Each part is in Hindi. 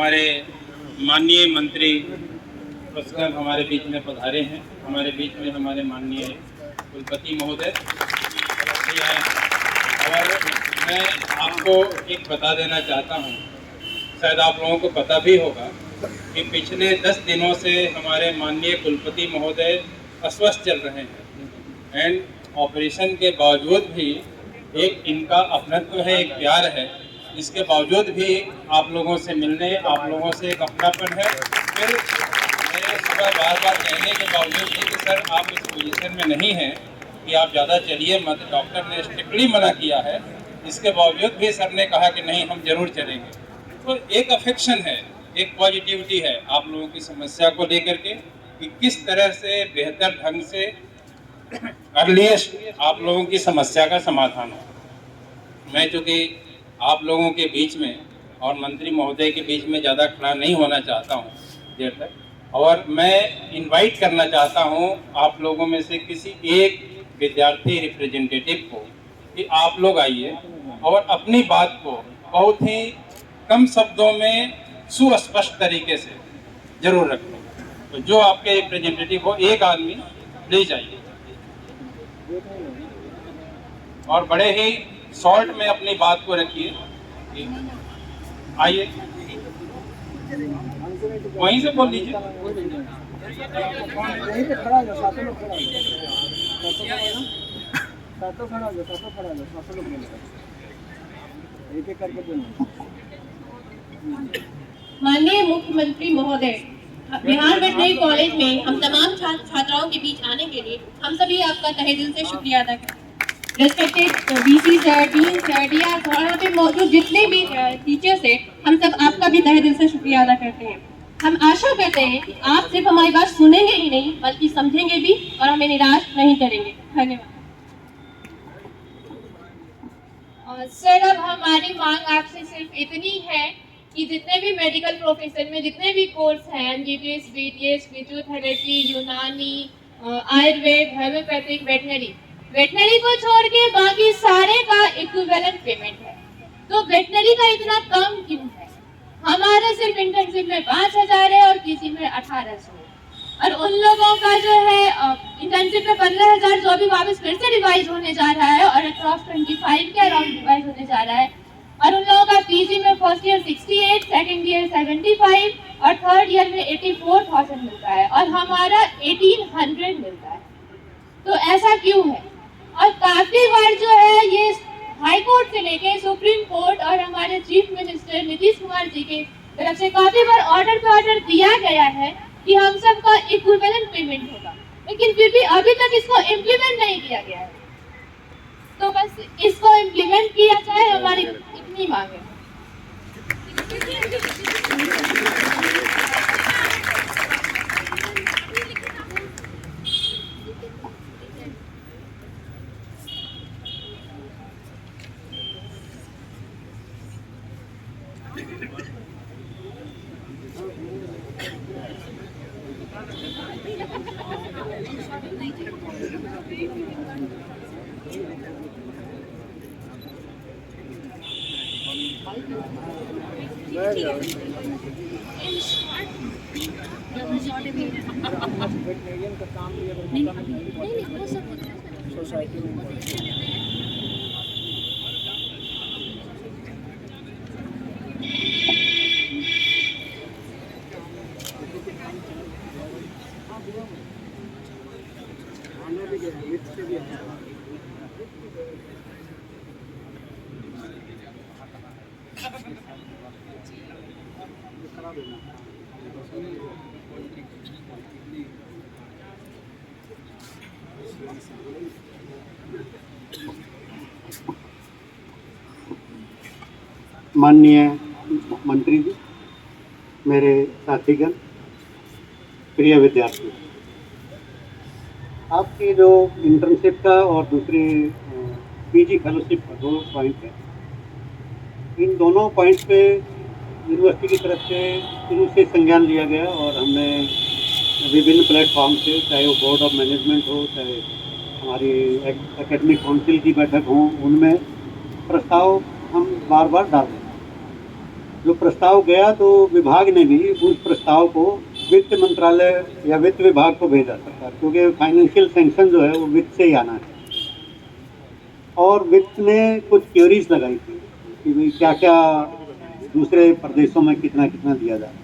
हमारे माननीय मंत्री पुरस्कार हमारे बीच में पधारे हैं। हमारे बीच में हमारे माननीय कुलपति महोदय हैं। और मैं आपको एक बता देना चाहता हूँ, शायद आप लोगों को पता भी होगा कि पिछले 10 दिनों से हमारे माननीय कुलपति महोदय अस्वस्थ चल रहे हैं एंड ऑपरेशन के बावजूद भी एक इनका अपनत्व है, एक प्यार है, इसके बावजूद भी आप लोगों से मिलने, आप लोगों से एक अपनापन है। फिर मैं सुबह बार बार कहने के बावजूद भी कि सर आप इस पोजीशन में नहीं हैं कि आप ज़्यादा चलिए मत, डॉक्टर ने स्ट्रिक्टली मना किया है, इसके बावजूद भी सर ने कहा कि नहीं हम जरूर चलेंगे। तो एक अफेक्शन है, एक पॉजिटिविटी है आप लोगों की समस्या को लेकर के कि किस तरह से बेहतर ढंग से अर्लीस्ट आप लोगों की समस्या का समाधान हो। मैं चूँकि आप लोगों के बीच में और मंत्री महोदय के बीच में ज़्यादा खड़ा नहीं होना चाहता हूँ देर तक, और मैं इनवाइट करना चाहता हूँ आप लोगों में से किसी एक विद्यार्थी रिप्रेजेंटेटिव को कि आप लोग आइए और अपनी बात को बहुत ही कम शब्दों में सुस्पष्ट तरीके से जरूर रखें। तो जो आपके रिप्रेजेंटेटिव हो, एक आदमी प्लीज आइए और बड़े ही शॉर्ट में अपनी बात को रखिए। आइए वहीं से बोल लीजिए। यहीं पे खड़ा हो जाओ, सातों लोग खड़ा हो जाओ, सातों खड़ा हो जाओ, सातों लोग मिलकर एक एक करके बोलो। माननीय मुख्यमंत्री महोदय, बिहार वेटनरी कॉलेज में हम तमाम छात्राओं के बीच आने के लिए हम सभी आपका तहे दिल से शुक्रिया अदा करते हैं। Respected BC sir, dean sir, DR और यहाँ पे मौजूद जितने भी टीचर्स हैं, हम सब आपका भी तहे दिल से शुक्रिया अदा करते हैं। हम आशा करते हैं कि आप सिर्फ हमारी बात सुनेंगे ही नहीं बल्कि समझेंगे भी और हमें निराश नहीं करेंगे। धन्यवाद। सर, अब हमारी मांग आपसे सिर्फ इतनी है कि जितने भी मेडिकल प्रोफेशन में जितने भी कोर्स हैं, एमबीबीएस, बीडीएस, फिजियोथेरेपी, यूनानी, आयुर्वेद, होम्योपैथिक, वेटनरी को छोड़ के बाकी सारे का इक्विवेलेंट पेमेंट है। तो वेटनरी का इतना कम क्यों है? हमारा सिर्फ इंटर्नशिप में 5000 है और किसी में 1800 है, और उन लोगों का जो है इंटर्नशिप में 15000 जो अभी वापस फिर से रिवाइज होने जा रहा है और अक्रॉस 25 के अराउंड रिवाइज होने जा रहा है, और उन लोगों का पीजी में फर्स्ट ईयर 68, सेकंड ईयर 75 और थर्ड ईयर में 84,000 मिलता है और हमारा 1800 मिलता है। तो ऐसा क्यों है? और काफी बार जो है ये हाई कोर्ट से लेके सुप्रीम कोर्ट और हमारे चीफ मिनिस्टर नीतीश कुमार जी के तरफ से काफी बार ऑर्डर पे ऑर्डर दिया गया है कि हम सब का इक्विवेलेंट पेमेंट होगा, लेकिन फिर भी अभी तक इसको इम्प्लीमेंट नहीं किया गया है। तो बस इसको इम्प्लीमेंट किया जाए, हमारी इतनी मांग है। वेटनरियन का काम भी अगर सोसाइटी में माननीय मंत्री जी, मेरे साथीगण, प्रिय विद्यार्थी, आपकी जो इंटर्नशिप का और दूसरी पीजी फेलोशिप का 2 पॉइंट है, इन दोनों पॉइंट्स पे यूनिवर्सिटी की तरफ से शुरू से संज्ञान लिया गया और हमने विभिन्न प्लेटफॉर्म से, चाहे वो बोर्ड ऑफ मैनेजमेंट हो, चाहे हमारी एकेडमिक काउंसिल की बैठक हो, उनमें प्रस्ताव हम बार बार डाल रहे हैं। जो प्रस्ताव गया तो विभाग ने भी उस प्रस्ताव को वित्त मंत्रालय या वित्त विभाग को भेजा सरकार, क्योंकि फाइनेंशियल सैंक्शन जो है वो वित्त से ही आना है। और वित्त ने कुछ क्वेरीज लगाई थी कि भाई क्या क्या दूसरे प्रदेशों में कितना कितना दिया जा रहा है।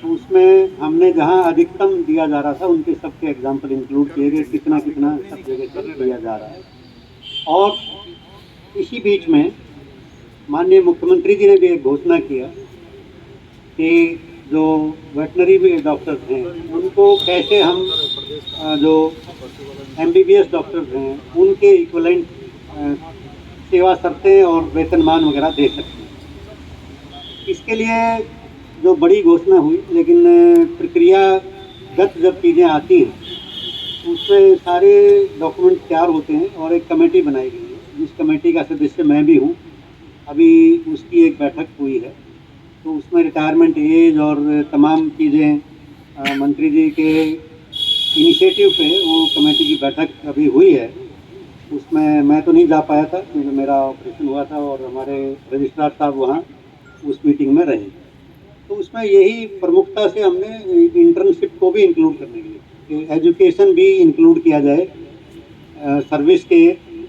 तो उसमें हमने जहां अधिकतम दिया जा रहा था उनके सबके एग्जाम्पल इंक्लूड किए गए, कितना कितना सब जगह पर दिया जा रहा है। और इसी बीच में माननीय मुख्यमंत्री जी ने भी एक घोषणा किया कि जो वेटनरी डॉक्टर्स हैं उनको कैसे हम जो MBBS डॉक्टर्स हैं उनके इक्वलेंट सेवा शर्तें और वेतनमान वगैरह दे सकते हैं। इसके लिए जो बड़ी घोषणा हुई, लेकिन प्रक्रियागत जब चीज़ें आती हैं उसमें सारे डॉक्यूमेंट तैयार होते हैं और एक कमेटी बनाई गई है, जिस कमेटी का सदस्य मैं भी हूँ। अभी उसकी एक बैठक हुई है, तो उसमें रिटायरमेंट एज और तमाम चीज़ें मंत्री जी के इनिशिएटिव पे वो कमेटी की बैठक अभी हुई है। उसमें मैं तो नहीं जा पाया था क्योंकि मेरा ऑपरेशन हुआ था और हमारे रजिस्ट्रार साहब वहाँ उस मीटिंग में रहे। तो उसमें यही प्रमुखता से हमने इंटर्नशिप को भी इंक्लूड करने के लिए एजुकेशन भी इंक्लूड किया जाए, सर्विस के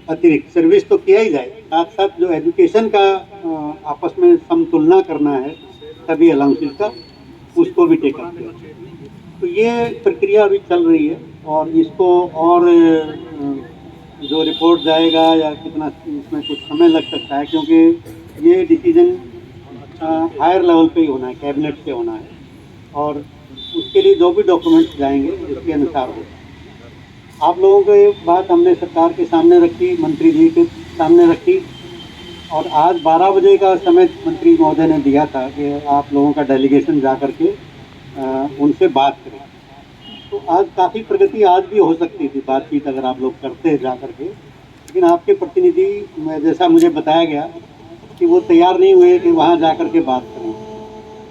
अतिरिक्त। सर्विस तो किया ही जाए, साथ साथ जो एजुकेशन का आपस में समतुलना करना है सभी अलाउंसेस का, उसको भी टेकअप किया। तो ये प्रक्रिया अभी चल रही है और इसको और जो रिपोर्ट जाएगा या कितना इसमें कुछ समय लग सकता है, क्योंकि ये डिसीजन हायर लेवल पे ही होना है, कैबिनेट से होना है। और उसके लिए जो भी डॉक्यूमेंट्स जाएंगे उसके अनुसार हो। आप लोगों को ये बात हमने सरकार के सामने रखी, मंत्री जी के सामने रखी, और आज 12 बजे का समय मंत्री महोदय ने दिया था कि आप लोगों का डेलीगेशन जा कर के उनसे बात करें। तो आज काफ़ी प्रगति आज भी हो सकती थी बातचीत अगर आप लोग करते जा कर के, लेकिन आपके प्रतिनिधि जैसा मुझे बताया गया कि वो तैयार नहीं हुए कि वहाँ जा कर के बात करें।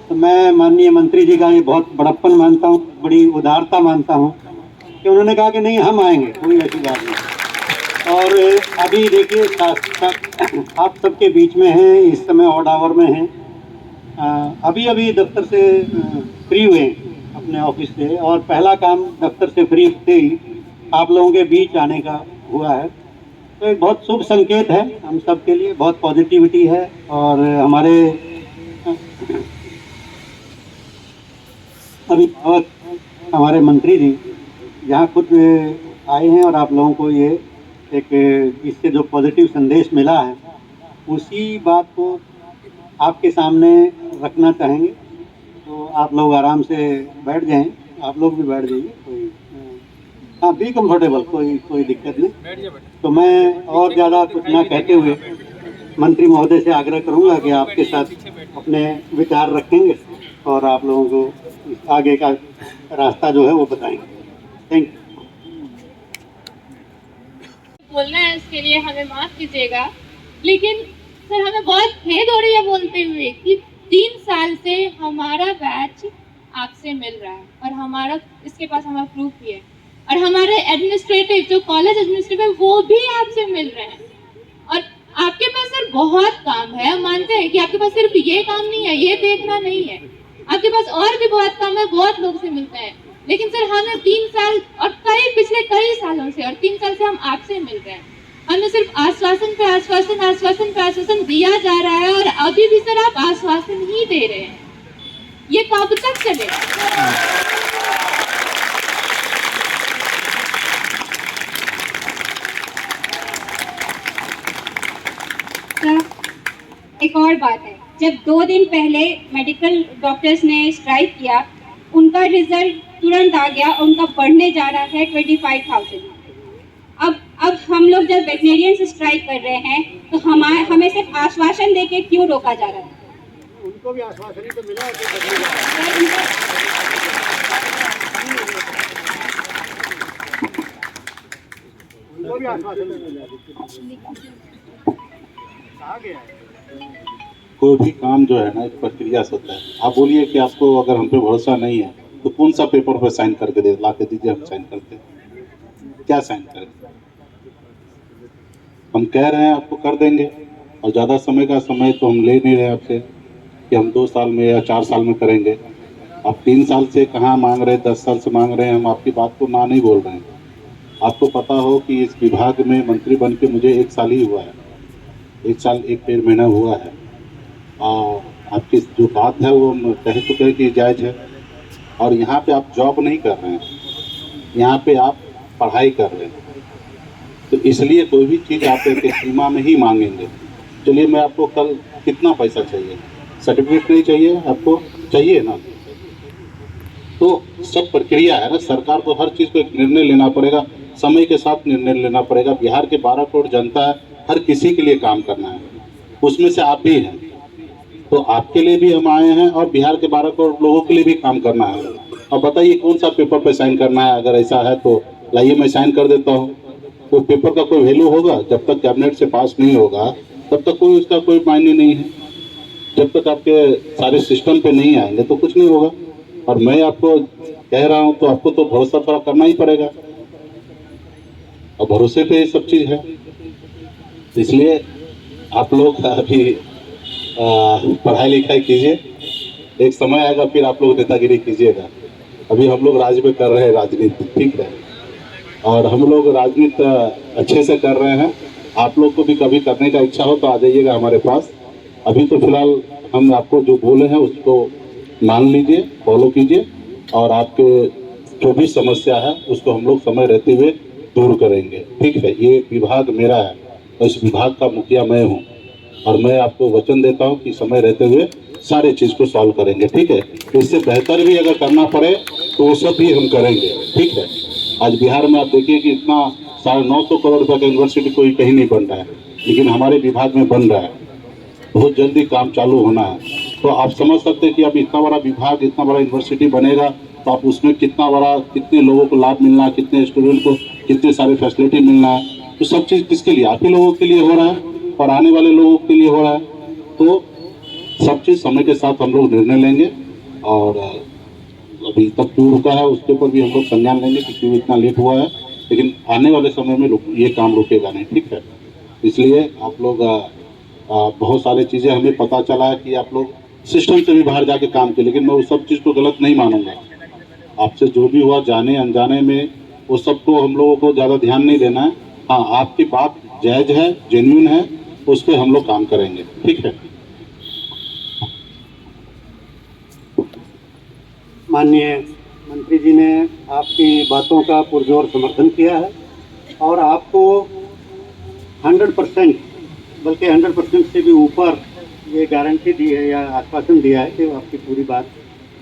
तो मैं माननीय मंत्री जी का ये बहुत बड़प्पन मानता हूँ, बड़ी उदारता मानता हूँ कि उन्होंने कहा कि नहीं हम आएंगे, कोई ऐसी बात नहीं। और अभी देखिए आप सबके बीच में हैं, इस समय ऑड आवर में हैं, अभी अभी दफ्तर से फ्री हुए अपने ऑफिस से, और पहला काम दफ्तर से फ्री होते ही आप लोगों के बीच आने का हुआ है। तो एक बहुत शुभ संकेत है हम सब के लिए, बहुत पॉजिटिविटी है। और हमारे अभी हमारे मंत्री जी यहाँ खुद आए हैं और आप लोगों को ये एक इससे जो पॉजिटिव संदेश मिला है उसी बात को आपके सामने रखना चाहेंगे। तो आप लोग आराम से बैठ जाएं, आप लोग भी बैठ जाइए, कोई हाँ बी कंफर्टेबल, कोई दिक्कत नहीं। तो मैं और ज़्यादा कुछ ना कहते हुए मंत्री महोदय से आग्रह करूंगा कि आपके साथ अपने विचार रखेंगे और आप लोगों को आगे का रास्ता जो है वो बताएंगे। Thank you. बोलना है इसके लिए हमें माफ कीजिएगा, लेकिन सर हमें बहुत खेद हो रही है बोलते हुए कि 3 साल से हमारा बैच आपसे मिल रहा है और हमारा इसके पास हमारा प्रूफ भी है, और हमारे एडमिनिस्ट्रेटिव जो कॉलेज एडमिनिस्ट्रेटिव वो भी आपसे मिल रहे हैं। और आपके पास सर बहुत काम है, हम मानते हैं कि आपके पास सिर्फ ये काम नहीं है, ये देखना नहीं है, आपके पास और भी बहुत काम है, बहुत लोग से मिलते हैं। लेकिन सर हमें 3 साल और पिछले कई सालों से और 3 साल से हम आपसे मिल रहे हैं, हमें सिर्फ आश्वासन पे आश्वासन दिया जा रहा है, और अभी भी सर आप आश्वासन ही दे रहे हैं। ये कब तक चलेगा? एक और बात है, जब 2 दिन पहले मेडिकल डॉक्टर्स ने स्ट्राइक किया, उनका रिजल्ट तुरंत आ गया, उनका बढ़ने जा रहा है 25,000। अब हम लोग जब वेटनेरियन स्ट्राइक कर रहे हैं तो हमें सिर्फ आश्वासन देके क्यों रोका जा रहा है? उनको भी आश्वासन ही तो मिला है। उनको भी आश्वासन मिला आ गया है। कोई भी काम जो है ना एक प्रक्रिया से होता है। आप बोलिए कि आपको अगर हम पे भरोसा नहीं है तो कौन सा पेपर पर साइन करके दे ला के दीजिए, हम साइन करते हैं। क्या साइन करें? हम कह रहे हैं आपको कर देंगे, और ज़्यादा समय का समय तो हम ले नहीं रहे आपसे। कि हम 2 साल में या 4 साल में करेंगे। आप 3 साल से कहाँ मांग रहे हैं, 10 साल से मांग रहे हैं, हम आपकी बात को ना नहीं बोल रहे हैं। आपको पता हो कि इस विभाग में मंत्री बन के मुझे 1 साल ही हुआ है, 1 साल 1 महीना हुआ है। और आपकी जो बात है वो कह चुके हैं कि जायज़ है। और यहाँ पे आप जॉब नहीं कर रहे हैं, यहाँ पे आप पढ़ाई कर रहे हैं, तो इसलिए कोई भी चीज़ आप एक सीमा में ही मांगेंगे। चलिए, मैं आपको कल कितना पैसा चाहिए, सर्टिफिकेट नहीं चाहिए आपको, चाहिए ना? तो सब प्रक्रिया है ना, सरकार को हर चीज़ को एक निर्णय लेना पड़ेगा, समय के साथ निर्णय लेना पड़ेगा। बिहार के 12 करोड़ जनता है, हर किसी के लिए काम करना है, उसमें से आप भी हैं। तो आपके लिए भी हम आए हैं और बिहार के 12 करोड़ लोगों के लिए भी काम करना है। अब बताइए कौन सा पेपर पे साइन करना है? अगर ऐसा है तो लाइए मैं साइन कर देता हूँ। तो पेपर का कोई वैल्यू होगा? जब तक कैबिनेट से पास नहीं होगा तब तक कोई उसका कोई मायने नहीं है। जब तक आपके सारे सिस्टम पे नहीं आएंगे तो कुछ नहीं होगा। और मैं आपको कह रहा हूँ तो आपको तो भरोसा थोड़ा करना ही पड़ेगा, और भरोसे पे ये सब चीज़ है। इसलिए आप लोग अभी पढ़ाई लिखाई कीजिए, एक समय आएगा फिर आप लोग नेतागिरी कीजिएगा। अभी हम लोग राज्य में कर रहे हैं राजनीति, ठीक है, और हम लोग राजनीति अच्छे से कर रहे हैं। आप लोग को भी कभी करने का इच्छा हो तो आ जाइएगा हमारे पास। अभी तो फिलहाल हम आपको जो बोले हैं उसको मान लीजिए, फॉलो कीजिए, और आपके जो भी समस्या है उसको हम लोग समय रहते हुए दूर करेंगे, ठीक है। ये विभाग मेरा है और इस विभाग का मुखिया मैं हूँ, और मैं आपको वचन देता हूँ कि समय रहते हुए सारे चीज़ को सॉल्व करेंगे, ठीक है। इससे बेहतर भी अगर करना पड़े तो वो सब भी हम करेंगे, ठीक है। आज बिहार में आप देखिए कि इतना 950 करोड़ रुपये का यूनिवर्सिटी कोई कहीं नहीं बन रहा है, लेकिन हमारे विभाग में बन रहा है। बहुत जल्दी काम चालू होना है। तो आप समझ सकते हैं कि अब इतना बड़ा विभाग, इतना बड़ा यूनिवर्सिटी बनेगा तो आप उसमें कितने लोगों को लाभ मिलना है, कितने स्टूडेंट को कितने सारे फैसिलिटी मिलना है। तो सब चीज़ किसके लिए? आप ही लोगों के लिए हो रहा है और आने वाले लोगों के लिए हो रहा है। तो सब चीज़ समय के साथ हम लोग निर्णय लेंगे, और अभी तक क्यों रुका है उसके ऊपर भी हम लोग संज्ञान लेंगे कि क्यों इतना लेट हुआ है, लेकिन आने वाले समय में ये काम रुकेगा नहीं, ठीक है। इसलिए आप लोग बहुत सारी चीज़ें हमें पता चला है कि आप लोग सिस्टम से भी बाहर जाके काम किए, लेकिन मैं उस सब चीज़ को गलत नहीं मानूंगा। आपसे जो भी हुआ जाने अनजाने में, वो सब को हम लोगों को ज़्यादा ध्यान नहीं देना है। हाँ, आपकी बात जायज़ है, जेन्युइन है, उस पर हम लोग काम करेंगे, ठीक है। माननीय मंत्री जी ने आपकी बातों का पुरजोर समर्थन किया है और आपको 100%, बल्कि 100% से भी ऊपर ये गारंटी दी है या आश्वासन दिया है कि आपकी पूरी बात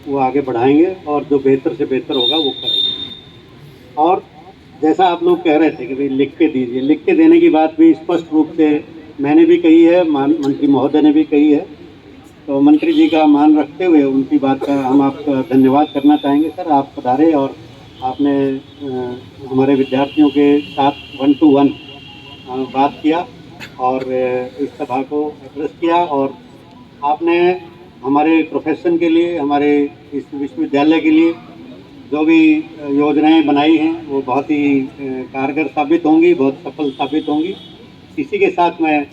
वो आगे बढ़ाएंगे और जो बेहतर से बेहतर होगा वो करेंगे। और जैसा आप लोग कह रहे थे कि भाई लिख के दीजिए, लिख के देने की बात भी स्पष्ट रूप से मैंने भी कही है, मंत्री महोदय ने भी कही है। तो मंत्री जी का मान रखते हुए उनकी बात का हम आपका धन्यवाद करना चाहेंगे। सर, आप पधारे और आपने हमारे विद्यार्थियों के साथ 1 to 1 बात किया और इस सभा को एड्रेस किया, और आपने हमारे प्रोफेशन के लिए, हमारे इस विश्वविद्यालय के लिए जो भी योजनाएं बनाई हैं वो बहुत ही कारगर साबित होंगी, बहुत सफल साबित होंगी। इसी के साथ मैं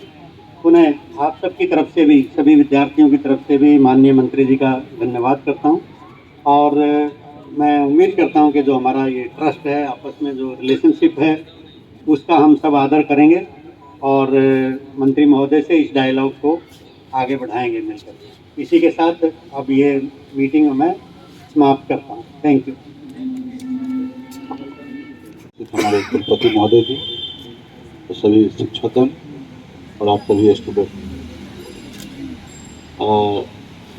पुनः आप सबकी तरफ से भी, सभी विद्यार्थियों की तरफ से भी माननीय मंत्री जी का धन्यवाद करता हूं, और मैं उम्मीद करता हूं कि जो हमारा ये ट्रस्ट है, आपस में जो रिलेशनशिप है, उसका हम सब आदर करेंगे और मंत्री महोदय से इस डायलॉग को आगे बढ़ाएंगे मिलकर। इसी के साथ अब ये मीटिंग मैं समाप्त करता हूँ। Thank you. हमारे कुलपति महोदय जी, तो सभी शिक्षकगण और आप सभी स्टूडेंट,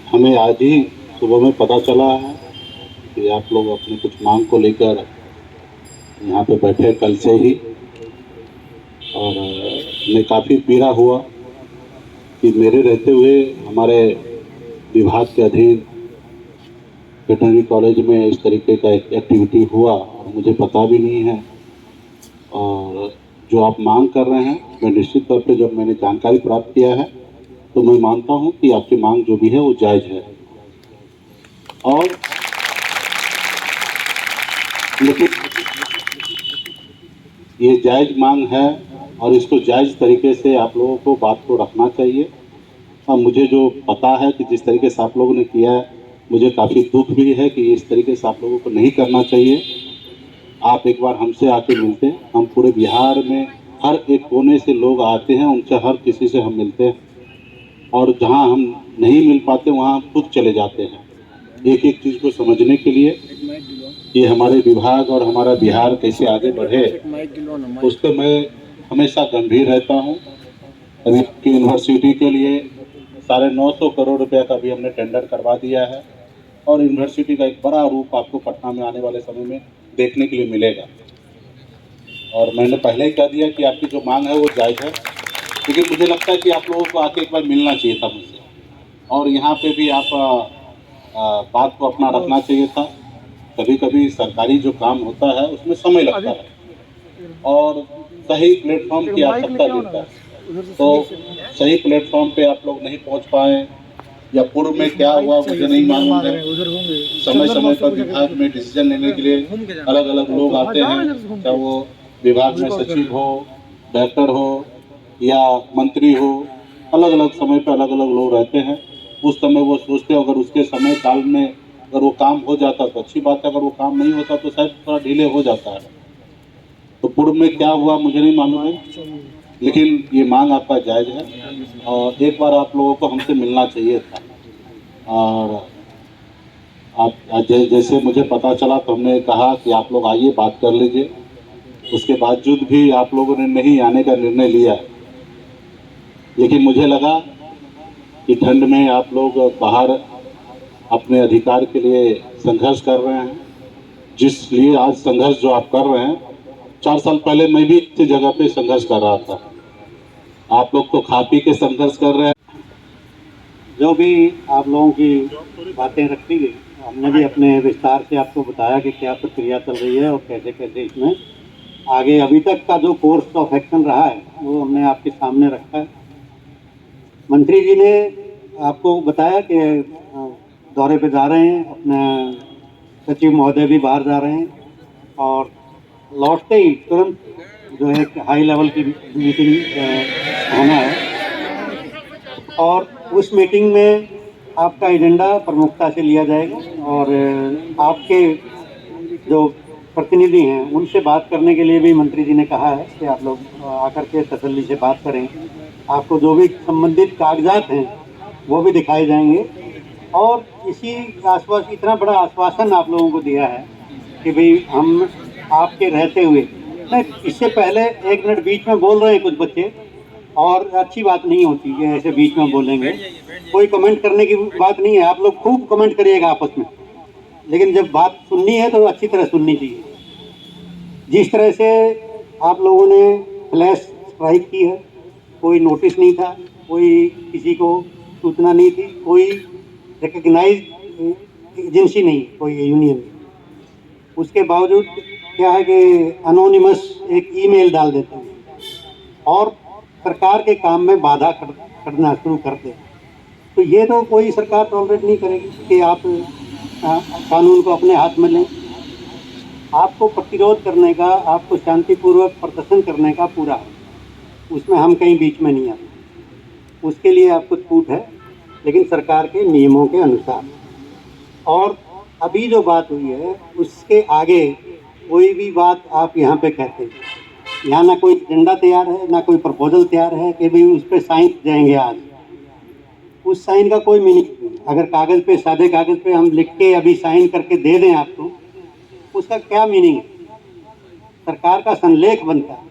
हमें आज ही सुबह में पता चला है कि आप लोग अपनी कुछ मांग को लेकर यहाँ पे बैठे कल से ही, और मैं काफ़ी पीड़ा हुआ कि मेरे रहते हुए हमारे विभाग के अधीन वेटरनरी कॉलेज में इस तरीके का एक एक्टिविटी हुआ और मुझे पता भी नहीं है। और जो आप मांग कर रहे हैं, मैं निश्चित तौर पे जब मैंने जानकारी प्राप्त किया है तो मैं मानता हूं कि आपकी मांग जो भी है वो जायज़ है, और लेकिन ये जायज़ मांग है और इसको जायज़ तरीके से आप लोगों को बात को रखना चाहिए। और मुझे जो पता है कि जिस तरीके से आप लोगों ने किया है, मुझे काफ़ी दुख भी है कि इस तरीके से आप लोगों को नहीं करना चाहिए। आप एक बार हमसे आके मिलते हैं, हम पूरे बिहार में हर एक कोने से लोग आते हैं, उनसे हर किसी से हम मिलते हैं, और जहां हम नहीं मिल पाते वहां हम खुद चले जाते हैं एक एक चीज़ को समझने के लिए कि हमारे विभाग और हमारा बिहार कैसे आगे बढ़े। उस पर मैं हमेशा गंभीर रहता हूँ। अभी की यूनिवर्सिटी के लिए 950 करोड़ रुपया का भी हमने टेंडर करवा दिया है, और यूनिवर्सिटी का एक बड़ा रूप आपको पटना में आने वाले समय में देखने के लिए मिलेगा। और मैंने पहले ही कह दिया कि आपकी जो मांग है वो जायज़ है, लेकिन मुझे लगता है कि आप लोगों को आके एक बार मिलना चाहिए था मुझसे, और यहाँ पे भी आप बात को अपना रखना चाहिए था। कभी कभी सरकारी जो काम होता है उसमें समय लगता है और सही प्लेटफॉर्म की आवश्यकता होता है, तो सही प्लेटफॉर्म पे आप लोग नहीं पहुंच पाए, या पूर्व में क्या हुआ मुझे नहीं मालूम है। समय समय पर विभाग में डिसीजन लेने के लिए अलग अलग लोग आते हैं, चाहे वो विभाग में सचिव हो, डायरेक्टर हो या मंत्री हो, अलग अलग समय पर अलग अलग लोग रहते हैं। उस समय वो सोचते हैं, अगर उसके समय काल में अगर वो काम हो जाता तो अच्छी बात है, अगर वो काम नहीं होता तो शायद थोड़ा डिले हो जाता है। तो पूर्व में क्या हुआ मुझे नहीं मालूम है, लेकिन ये मांग आपका जायज़ है, और एक बार आप लोगों को हमसे मिलना चाहिए था। और आप जैसे मुझे पता चला तो हमने कहा कि आप लोग आइए, बात कर लीजिए। उसके बावजूद भी आप लोगों ने नहीं आने का निर्णय लिया, लेकिन मुझे लगा कि ठंड में आप लोग बाहर अपने अधिकार के लिए संघर्ष कर रहे हैं, जिसलिए आज संघर्ष जो आप कर रहे हैं, 4 साल पहले मैं भी इसी जगह पे संघर्ष कर रहा था। आप लोग तो खा पी के संघर्ष कर रहे हैं। जो भी आप लोगों की बातें रखी गई, हमने भी अपने विस्तार से आपको बताया कि क्या प्रक्रिया चल रही है और कैसे कैसे इसमें आगे अभी तक का जो कोर्स ऑफ एक्शन रहा है वो हमने आपके सामने रखा है। मंत्री जी ने आपको बताया कि दौरे पे जा रहे हैं, अपने सचिव महोदय भी बाहर जा रहे हैं, और लौटते ही तुरंत जो है हाई लेवल की मीटिंग होना है, और उस मीटिंग में आपका एजेंडा प्रमुखता से लिया जाएगा, और आपके जो प्रतिनिधि हैं उनसे बात करने के लिए भी मंत्री जी ने कहा है कि आप लोग आकर के तसल्ली से बात करें। आपको जो भी संबंधित कागजात हैं वो भी दिखाए जाएंगे, और इसी आश्वासन, इतना बड़ा आश्वासन आप लोगों को दिया है कि भाई हम आपके रहते हुए, नहीं इससे पहले 1 मिनट बीच में बोल रहे हैं कुछ बच्चे, और अच्छी बात नहीं होती कि ऐसे बीच में बोलेंगे। कोई कमेंट करने की बात नहीं है, आप लोग खूब कमेंट करिएगा आपस में, लेकिन जब बात सुननी है तो अच्छी तरह सुननी चाहिए। जिस तरह से आप लोगों ने फ्लैश स्ट्राइक की है, कोई नोटिस नहीं था, कोई किसी को सूचना नहीं थी, कोई रिकग्नाइज एजेंसी नहीं, कोई यूनियन। उसके बावजूद क्या है कि अनोनिमस एक ईमेल डाल देते हैं और सरकार के काम में बाधा करना शुरू करते हैं। तो ये तो कोई सरकार टॉलरेट नहीं करेगी कि आप कानून को अपने हाथ में लें। आपको प्रतिरोध करने का, आपको शांतिपूर्वक प्रदर्शन करने का पूरा है, उसमें हम कहीं बीच में नहीं आते। उसके लिए आपको छूट है, लेकिन सरकार के नियमों के अनुसार। और अभी जो बात हुई है उसके आगे कोई भी बात आप यहाँ पे कहते हैं, यहाँ ना कोई एजेंडा तैयार है, ना कोई प्रपोजल तैयार है कि भाई उस पर साइन जाएंगे आज। उस साइन का कोई मीनिंग नहीं। अगर कागज़ पे, सादे कागज़ पे हम लिख के अभी साइन करके दे दें आपको, उसका क्या मीनिंग है? सरकार का संलेख बनता है,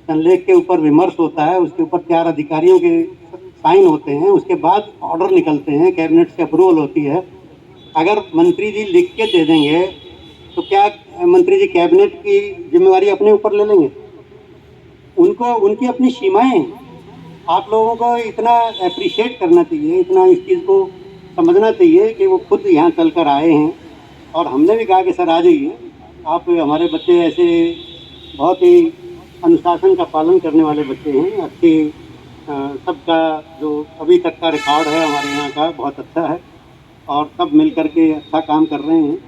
संलेख के ऊपर विमर्श होता है, उसके ऊपर 4 अधिकारियों के साइन होते हैं, उसके बाद ऑर्डर निकलते हैं, कैबिनेट से अप्रूवल होती है। अगर मंत्री जी लिख के दे देंगे तो क्या मंत्री जी कैबिनेट की जिम्मेवारी अपने ऊपर ले लेंगे? उनको उनकी अपनी सीमाएं। आप लोगों को इतना अप्रिशिएट करना चाहिए, इतना इस चीज़ को समझना चाहिए कि वो खुद यहाँ चल कर आए हैं, और हमने भी कहा कि सर आ जाइए, आप हमारे बच्चे ऐसे बहुत ही अनुशासन का पालन करने वाले बच्चे हैं, अच्छी सबका जो अभी तक का रिकॉर्ड है हमारे यहाँ का बहुत अच्छा है, और सब मिल कर के अच्छा काम कर रहे हैं।